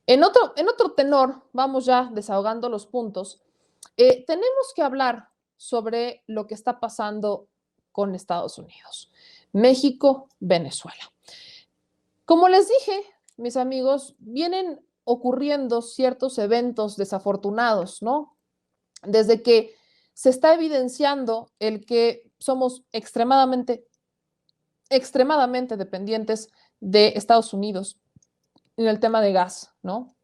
En otro tenor, vamos ya desahogando los puntos, tenemos que hablar sobre lo que está pasando con Estados Unidos, México, Venezuela. Como les dije, mis amigos, vienen ocurriendo ciertos eventos desafortunados, ¿no? Desde que se está evidenciando el que somos extremadamente dependientes de Estados Unidos en el tema de gas, ¿no?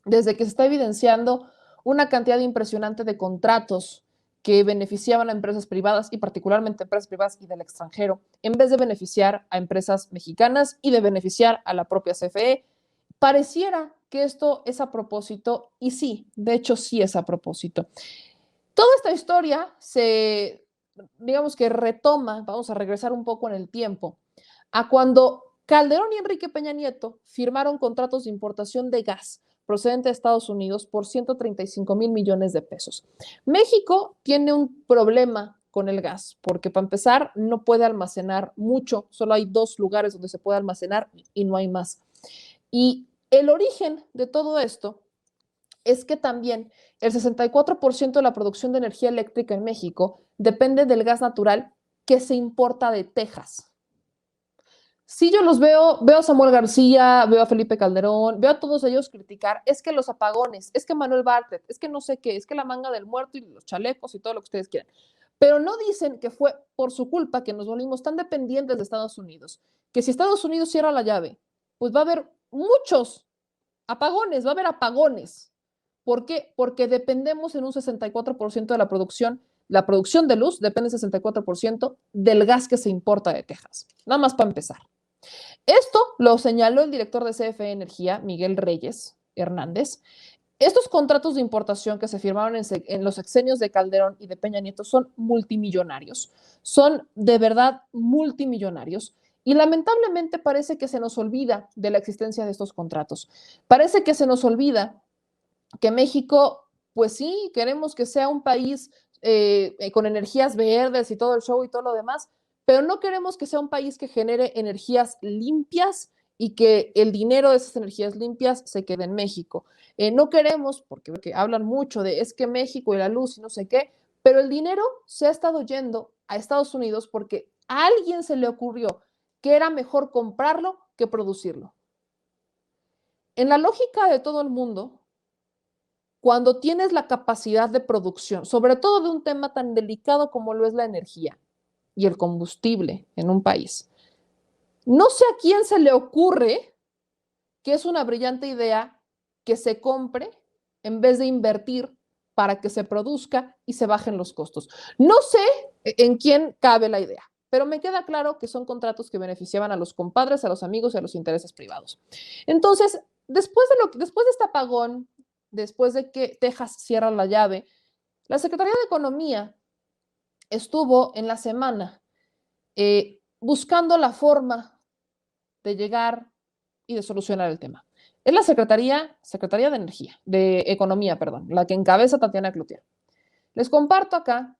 Desde que se está evidenciando una cantidad impresionante de contratos que beneficiaban a empresas privadas y particularmente empresas privadas y del extranjero, en vez de beneficiar a empresas mexicanas y de beneficiar a la propia CFE. Pareciera que esto es a propósito, y sí, de hecho sí es a propósito. Toda esta historia digamos que retoma, vamos a regresar un poco en el tiempo, a cuando Calderón y Enrique Peña Nieto firmaron contratos de importación de gas procedente de Estados Unidos por 135 mil millones de pesos. México tiene un problema con el gas, porque para empezar no puede almacenar mucho, solo hay 2 lugares donde se puede almacenar y no hay más. Y el origen de todo esto es que también el 64% de la producción de energía eléctrica en México depende del gas natural que se importa de Texas. Si yo los veo a Samuel García, veo a Felipe Calderón, veo a todos ellos criticar, es que los apagones, es que Manuel Bartlett, es que no sé qué, es que la manga del muerto y los chalecos y todo lo que ustedes quieran. Pero no dicen que fue por su culpa que nos volvimos tan dependientes de Estados Unidos, que si Estados Unidos cierra la llave, pues va a haber muchos apagones, va a haber apagones. ¿Por qué? Porque dependemos en un 64% de la producción de luz depende 64% del gas que se importa de Texas. Nada más para empezar. Esto lo señaló el director de CFE Energía, Miguel Reyes Hernández. Estos contratos de importación que se firmaron en los sexenios de Calderón y de Peña Nieto son multimillonarios, son de verdad multimillonarios. Y lamentablemente parece que se nos olvida de la existencia de estos contratos. Parece que se nos olvida que México, pues sí, queremos que sea un país con energías verdes y todo el show y todo lo demás, pero no queremos que sea un país que genere energías limpias y que el dinero de esas energías limpias se quede en México. No queremos, porque hablan mucho de es que México y la luz y no sé qué, pero el dinero se ha estado yendo a Estados Unidos porque a alguien se le ocurrió que era mejor comprarlo que producirlo. En la lógica de todo el mundo, cuando tienes la capacidad de producción, sobre todo de un tema tan delicado como lo es la energía y el combustible en un país, no sé a quién se le ocurre que es una brillante idea que se compre en vez de invertir para que se produzca y se bajen los costos. No sé en quién cabe la idea, pero me queda claro que son contratos que beneficiaban a los compadres, a los amigos y a los intereses privados. Entonces, después de este apagón, después de que Texas cierra la llave, la Secretaría de Economía estuvo en la semana buscando la forma de llegar y de solucionar el tema. Es la Secretaría de Energía, de Economía, perdón, la que encabeza Tatiana Cloutier. Les comparto acá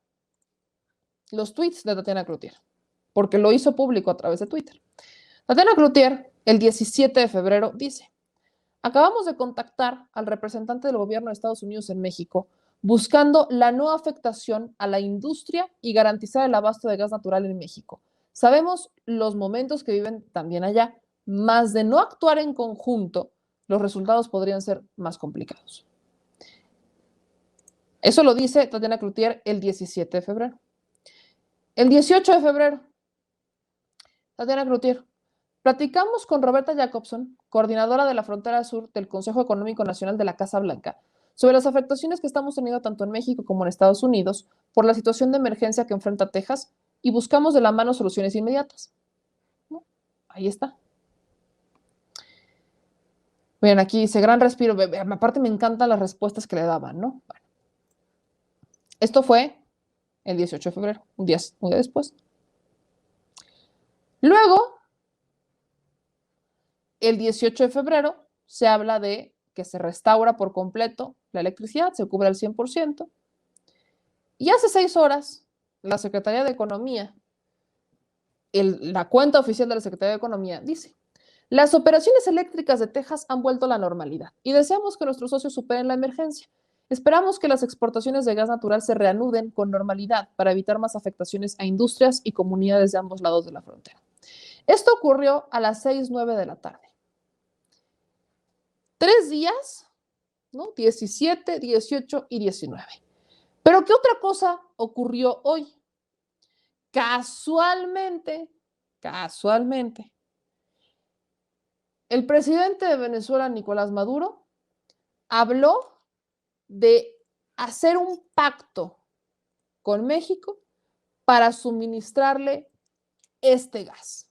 los tweets de Tatiana Cloutier, porque lo hizo público a través de Twitter. Tatiana Cloutier, el 17 de febrero, dice: acabamos de contactar al representante del gobierno de Estados Unidos en México buscando la no afectación a la industria y garantizar el abasto de gas natural en México. Sabemos los momentos que viven también allá, más de no actuar en conjunto, los resultados podrían ser más complicados. Eso lo dice Tatiana Cloutier el 17 de febrero. El 18 de febrero, Tatiana Cloutier: platicamos con Roberta Jacobson, coordinadora de la frontera sur del Consejo Económico Nacional de la Casa Blanca, sobre las afectaciones que estamos teniendo tanto en México como en Estados Unidos por la situación de emergencia que enfrenta Texas y buscamos de la mano soluciones inmediatas. ¿No? Ahí está. Miren, aquí dice, gran respiro. Aparte me encantan las respuestas que le daban, ¿no? Bueno, esto fue el 18 de febrero, un día después. Luego, el 18 de febrero, se habla de que se restaura por completo la electricidad, se cubre al 100%. Y hace 6 horas, la Secretaría de Economía, la cuenta oficial de la Secretaría de Economía, dice: Las operaciones eléctricas de Texas han vuelto a la normalidad y deseamos que nuestros socios superen la emergencia. Esperamos que las exportaciones de gas natural se reanuden con normalidad para evitar más afectaciones a industrias y comunidades de ambos lados de la frontera. Esto ocurrió a las 6:09 de la tarde. 3 días, ¿no? 17, 18 y 19. Pero ¿qué otra cosa ocurrió hoy? Casualmente, el presidente de Venezuela, Nicolás Maduro, habló de hacer un pacto con México para suministrarle este gas.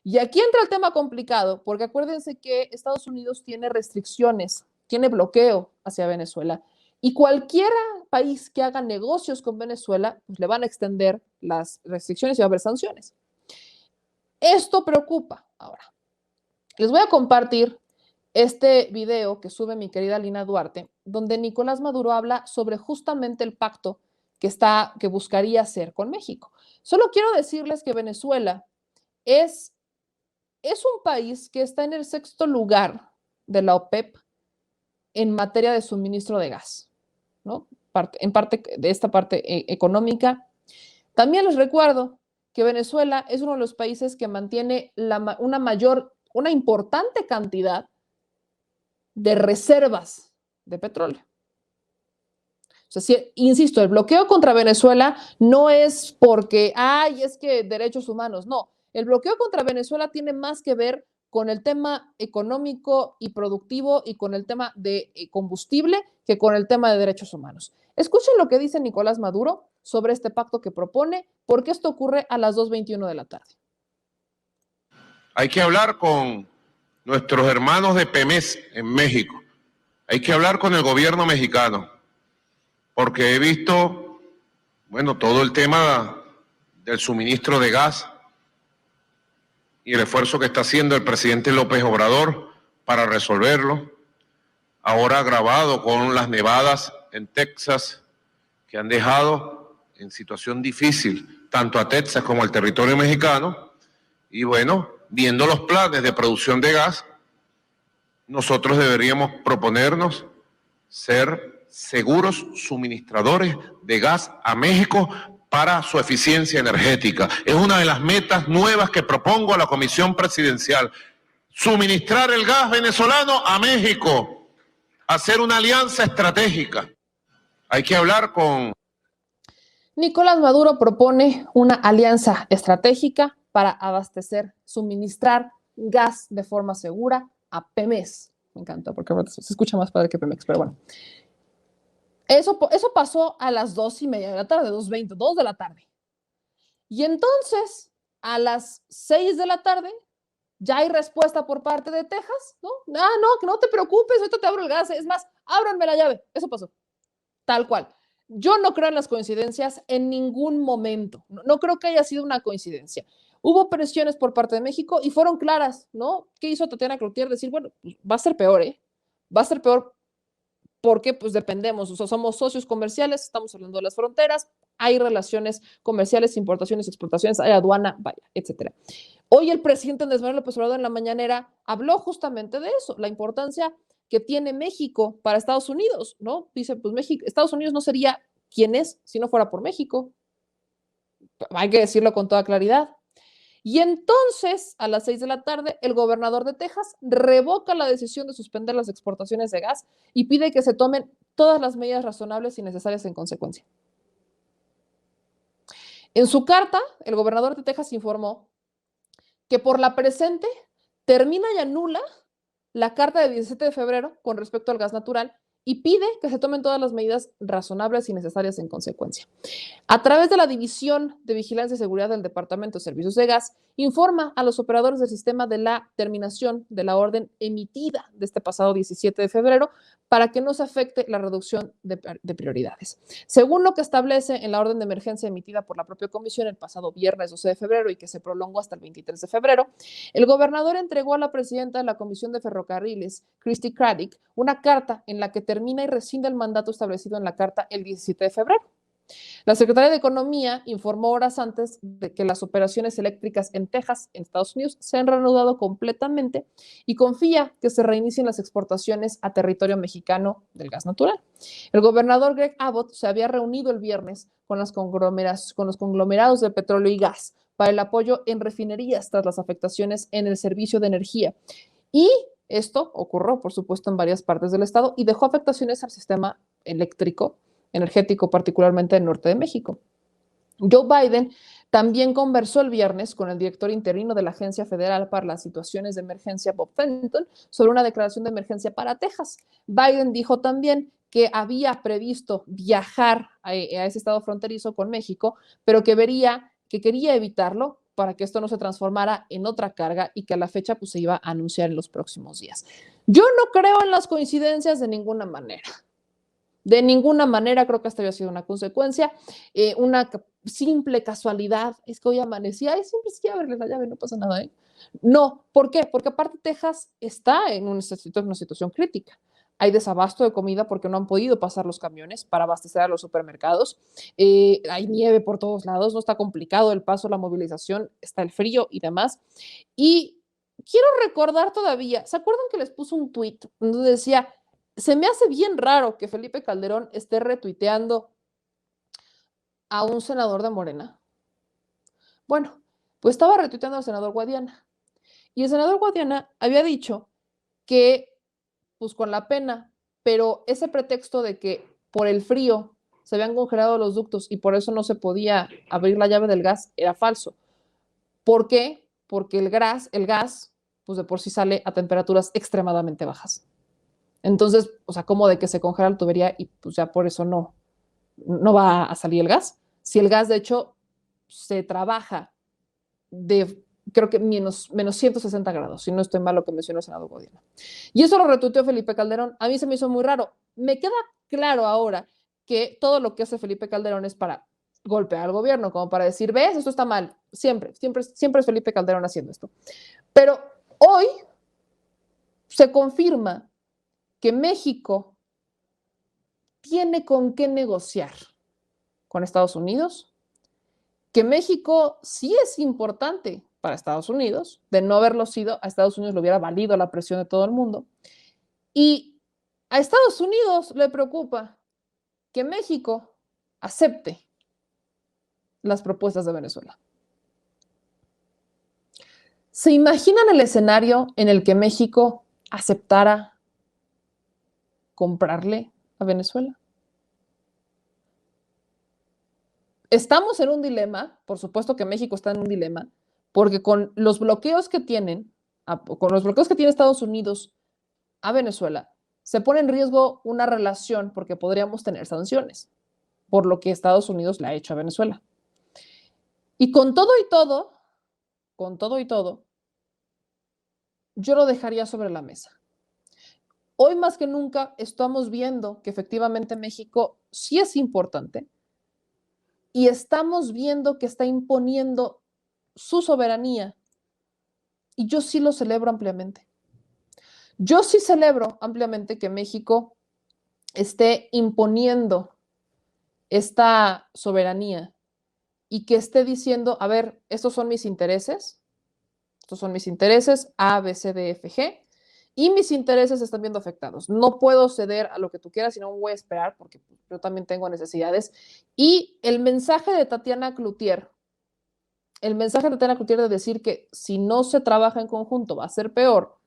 Y aquí entra el tema complicado, porque acuérdense que Estados Unidos tiene restricciones, tiene bloqueo hacia Venezuela, y cualquier país que haga negocios con Venezuela, pues le van a extender las restricciones y va a haber sanciones. Esto preocupa. Ahora, les voy a compartir este video que sube mi querida Lina Duarte, donde Nicolás Maduro habla sobre justamente el pacto que buscaría hacer con México. Solo quiero decirles que Venezuela es un país que está en el 6º lugar de la OPEP en materia de suministro de gas, ¿no? En parte de esta parte económica. También les recuerdo que Venezuela es uno de los países que mantiene una importante cantidad de reservas de petróleo. O sea, insisto, el bloqueo contra Venezuela no es porque, es que derechos humanos, no. El bloqueo contra Venezuela tiene más que ver con el tema económico y productivo y con el tema de combustible que con el tema de derechos humanos. Escuchen lo que dice Nicolás Maduro sobre este pacto que propone, porque esto ocurre a las 2:21 de la tarde. Hay que hablar con nuestros hermanos de Pemex en México. Hay que hablar con el gobierno mexicano, porque he visto, todo el tema del suministro de gas y el esfuerzo que está haciendo el presidente López Obrador para resolverlo, ahora agravado con las nevadas en Texas que han dejado en situación difícil tanto a Texas como al territorio mexicano. Y viendo los planes de producción de gas, nosotros deberíamos proponernos ser seguros suministradores de gas a México para su eficiencia energética. Es una de las metas nuevas que propongo a la Comisión Presidencial: suministrar el gas venezolano a México, hacer una alianza estratégica. Hay que hablar con... Nicolás Maduro propone una alianza estratégica para abastecer, suministrar gas de forma segura a Pemex. Me encanta porque se escucha más padre que Pemex, pero bueno. Eso pasó a las 2:30 de la tarde, 2:20, 2 de la tarde. Y entonces, a las 6 de la tarde, ya hay respuesta por parte de Texas, ¿no? No, que no te preocupes, ahorita te abro el gas. Es más, ábranme la llave. Eso pasó. Tal cual. Yo no creo en las coincidencias en ningún momento. No creo que haya sido una coincidencia. Hubo presiones por parte de México y fueron claras, ¿no? ¿Qué hizo Tatiana Cloutier? Decir, pues va a ser peor, ¿eh? Va a ser peor porque pues dependemos, o sea, somos socios comerciales, estamos hablando de las fronteras, hay relaciones comerciales, importaciones, exportaciones, hay aduana, vaya, etcétera. Hoy el presidente Andrés Manuel López Obrador en la mañanera habló justamente de eso, la importancia que tiene México para Estados Unidos, ¿no? Dice, pues Estados Unidos no sería quien es si no fuera por México. Hay que decirlo con toda claridad. Y entonces, a las 6 de la tarde, el gobernador de Texas revoca la decisión de suspender las exportaciones de gas y pide que se tomen todas las medidas razonables y necesarias en consecuencia. En su carta, el gobernador de Texas informó que por la presente termina y anula la carta de 17 de febrero con respecto al gas natural y pide que se tomen todas las medidas razonables y necesarias en consecuencia. A través de la División de Vigilancia y Seguridad del Departamento de Servicios de Gas, informa a los operadores del sistema de la terminación de la orden emitida de este pasado 17 de febrero para que no se afecte la reducción de prioridades. Según lo que establece en la orden de emergencia emitida por la propia comisión el pasado viernes 12 de febrero y que se prolongó hasta el 23 de febrero, el gobernador entregó a la presidenta de la Comisión de Ferrocarriles, Christy Craddick, una carta en la que termina y rescinde el mandato establecido en la carta el 17 de febrero. La Secretaría de Economía informó horas antes de que las operaciones eléctricas en Texas, en Estados Unidos, se han reanudado completamente y confía que se reinicien las exportaciones a territorio mexicano del gas natural. El gobernador Greg Abbott se había reunido el viernes con los conglomerados de petróleo y gas para el apoyo en refinerías tras las afectaciones en el servicio de energía. Y esto ocurrió, por supuesto, en varias partes del estado y dejó afectaciones al sistema energético, particularmente en el norte de México. Joe Biden también conversó el viernes con el director interino de la Agencia Federal para las Situaciones de Emergencia, Bob Fenton, sobre una declaración de emergencia para Texas. Biden dijo también que había previsto viajar a ese estado fronterizo con México, pero que quería evitarlo para que esto no se transformara en otra carga y que a la fecha pues, se iba a anunciar en los próximos días. Yo no creo en las coincidencias de ninguna manera. De ninguna manera creo que esto había sido una consecuencia, una simple casualidad. Es que hoy amanecí, ay, siempre sí, ábrele la llave, no pasa nada, ¿eh? No, ¿por qué? Porque aparte Texas está en una situación crítica. Hay desabasto de comida porque no han podido pasar los camiones para abastecer a los supermercados. Hay nieve por todos lados, no está complicado el paso, la movilización, está el frío y demás. Y quiero recordar todavía, ¿se acuerdan que les puse un tweet donde decía, se me hace bien raro que Felipe Calderón esté retuiteando a un senador de Morena? Bueno, pues estaba retuiteando al senador Guadiana. Y el senador Guadiana había dicho que, pues con la pena, pero ese pretexto de que por el frío se habían congelado los ductos y por eso no se podía abrir la llave del gas era falso. ¿Por qué? Porque el gas, pues de por sí sale a temperaturas extremadamente bajas. Entonces, o sea, como de que se congela la tubería y pues ya por eso no va a salir el gas. Si el gas, de hecho, se trabaja de, creo que menos 160 grados, si no estoy mal lo que mencionó el senador Guadiana. Y eso lo retuiteó Felipe Calderón. A mí se me hizo muy raro. Me queda claro ahora que todo lo que hace Felipe Calderón es para golpear al gobierno, como para decir, ves, esto está mal. Siempre es Felipe Calderón haciendo esto. Pero hoy se confirma que México tiene con qué negociar con Estados Unidos, que México sí es importante para Estados Unidos, de no haberlo sido, a Estados Unidos le hubiera valido la presión de todo el mundo, y a Estados Unidos le preocupa que México acepte las propuestas de Venezuela. ¿Se imaginan el escenario en el que México aceptara comprarle a Venezuela? Estamos en un dilema, por supuesto que México está en un dilema, porque con los bloqueos que tiene Estados Unidos a Venezuela, se pone en riesgo una relación porque podríamos tener sanciones por lo que Estados Unidos le ha hecho a Venezuela. Y con todo y todo, yo lo dejaría sobre la mesa. Hoy más que nunca estamos viendo que efectivamente México sí es importante y estamos viendo que está imponiendo su soberanía y yo sí lo celebro ampliamente. Yo sí celebro ampliamente que México esté imponiendo esta soberanía y que esté diciendo, a ver, estos son mis intereses, A, B, C, D, F, G, y mis intereses están viendo afectados. No puedo ceder a lo que tú quieras, sino voy a esperar porque yo también tengo necesidades. Y el mensaje de Tatiana Cloutier de decir que si no se trabaja en conjunto va a ser peor,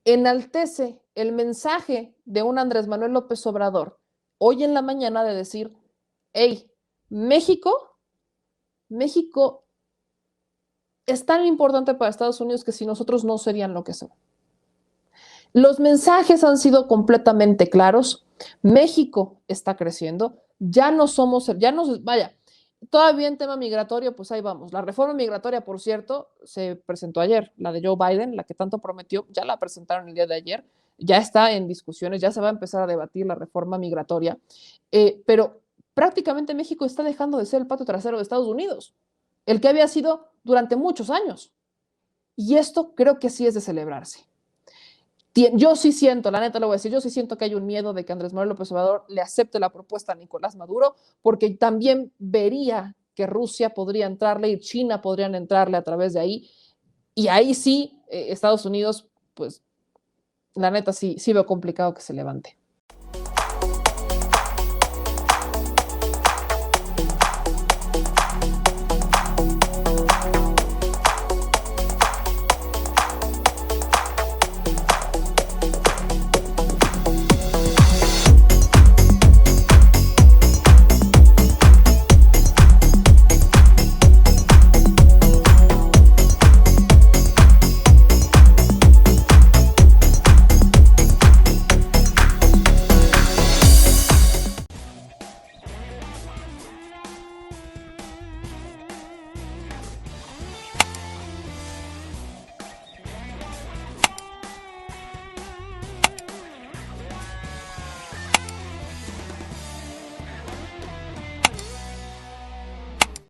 enaltece el mensaje de un Andrés Manuel López Obrador hoy en la mañana de decir, hey, México es tan importante para Estados Unidos que sin nosotros no serían lo que son. Los mensajes han sido completamente claros. México está creciendo. Todavía en tema migratorio, pues ahí vamos. La reforma migratoria, por cierto, se presentó ayer, la de Joe Biden, la que tanto prometió, ya la presentaron el día de ayer, ya está en discusiones, ya se va a empezar a debatir la reforma migratoria, pero prácticamente México está dejando de ser el patio trasero de Estados Unidos, el que había sido durante muchos años. Y esto creo que sí es de celebrarse. yo sí siento, la neta lo voy a decir, yo sí siento que hay un miedo de que Andrés Manuel López Obrador le acepte la propuesta a Nicolás Maduro, porque también vería que Rusia podría entrarle y China podrían entrarle a través de ahí, y ahí sí, Estados Unidos, pues la neta sí veo complicado que se levante.